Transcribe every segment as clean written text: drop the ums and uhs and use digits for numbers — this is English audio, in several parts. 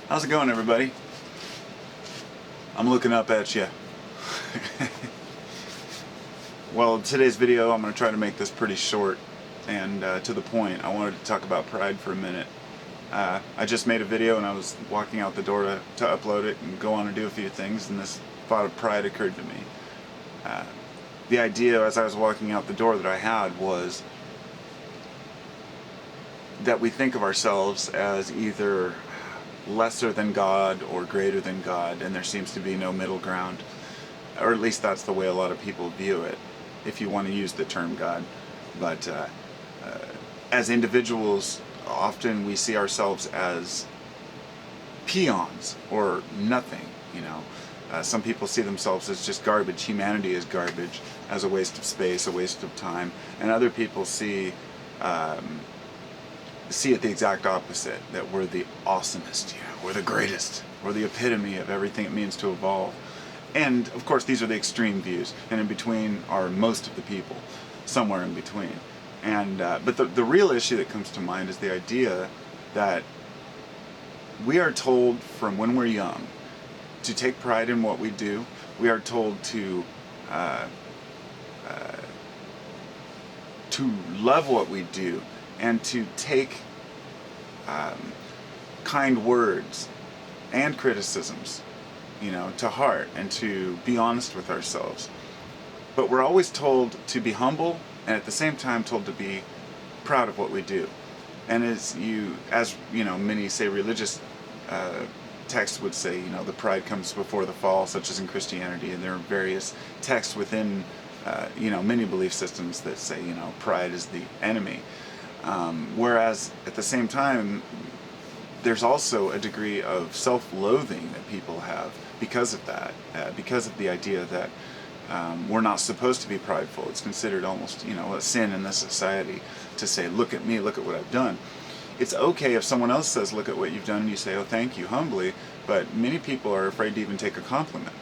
How's it going, everybody? I'm looking up at you. Well, today's video, I'm going to try to make this pretty short and to the point. I wanted to talk about pride for a minute. I just made a video and I was walking out the door to upload it and go on and do a few things, and this thought of pride occurred to me. The idea as I was walking out the door that I had was that we think of ourselves as either lesser than God or greater than God, and there seems to be no middle ground, or at least that's the way a lot of people view it, if you want to use the term God. But as individuals, often we see ourselves as peons or nothing, you know. Some people see themselves as just garbage. Humanity is garbage, as a waste of space, a waste of time, and other people see it the exact opposite, that we're the awesomest, you know, we're the greatest, we're the epitome of everything it means to evolve. And of course these are the extreme views, and in between are most of the people, somewhere in between. And but the real issue that comes to mind is the idea that we are told from when we're young to take pride in what we do. We are told to love what we do, and to take kind words and criticisms, you know, to heart, and to be honest with ourselves. But we're always told to be humble, and at the same time told to be proud of what we do. And as you know, many say religious texts would say, you know, the pride comes before the fall, such as in Christianity, and there are various texts within you know, many belief systems that say, you know, pride is the enemy. Whereas at the same time, there's also a degree of self-loathing that people have because of that, because of the idea that we're not supposed to be prideful. It's considered almost, you know, a sin in this society to say, look at me, look at what I've done. It's okay if someone else says, look at what you've done, and you say, oh, thank you, humbly, but many people are afraid to even take a compliment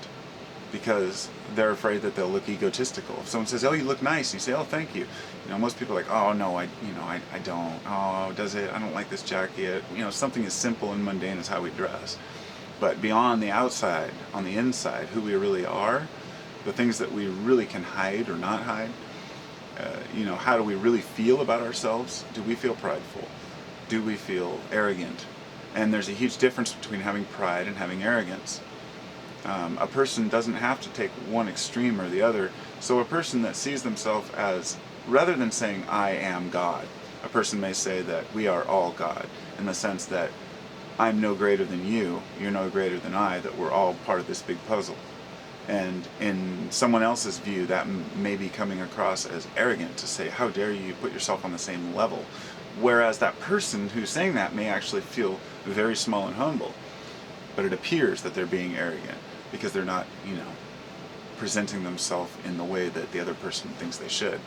because they're afraid that they'll look egotistical. If someone says, oh, you look nice, you say, oh, thank you. You know, most people are like, oh, no, I don't. Oh, does it? I don't like this jacket. You know, something as simple and mundane as how we dress. But beyond the outside, on the inside, who we really are, the things that we really can hide or not hide, you know, how do we really feel about ourselves? Do we feel prideful? Do we feel arrogant? And there's a huge difference between having pride and having arrogance. A person doesn't have to take one extreme or the other. So a person that sees themselves as, rather than saying I am God, a person may say that we are all God, in the sense that I'm no greater than you, you're no greater than I, that we're all part of this big puzzle. And in someone else's view, that may be coming across as arrogant, to say, how dare you put yourself on the same level. Whereas that person who's saying that may actually feel very small and humble. But it appears that they're being arrogant because they're not, you know, presenting themselves in the way that the other person thinks they should.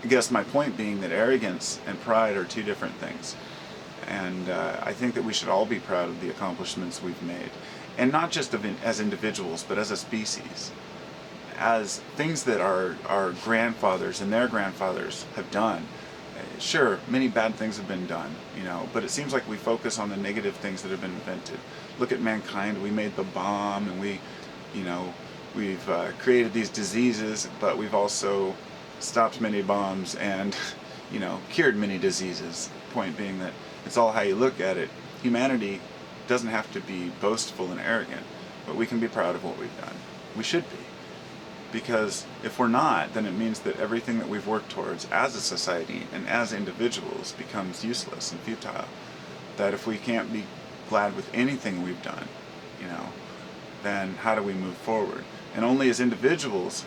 I guess my point being that arrogance and pride are two different things. And I think that we should all be proud of the accomplishments we've made. And not just as individuals, but as a species. As things that our grandfathers and their grandfathers have done. Sure, many bad things have been done, you know, but it seems like we focus on the negative things that have been invented. Look at mankind. We made the bomb, and we've created these diseases, but we've also stopped many bombs and, you know, cured many diseases. Point being that it's all how you look at it. Humanity doesn't have to be boastful and arrogant, but we can be proud of what we've done. We should be. Because if we're not, then it means that everything that we've worked towards as a society and as individuals becomes useless and futile. That if we can't be glad with anything we've done, you know, then how do we move forward? And only as individuals,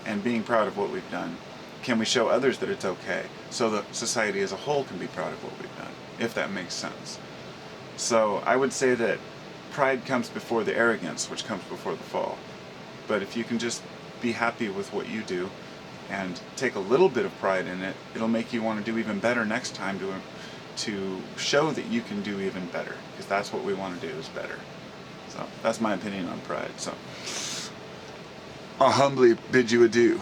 and being proud of what we've done, can we show others that it's okay, so that society as a whole can be proud of what we've done, if that makes sense. So I would say that pride comes before the arrogance, which comes before the fall. But if you can just be happy with what you do and take a little bit of pride in it, it'll make you want to do even better next time to show that you can do even better, because that's what we want to do, is better. So that's my opinion on pride. So I'll humbly bid you adieu.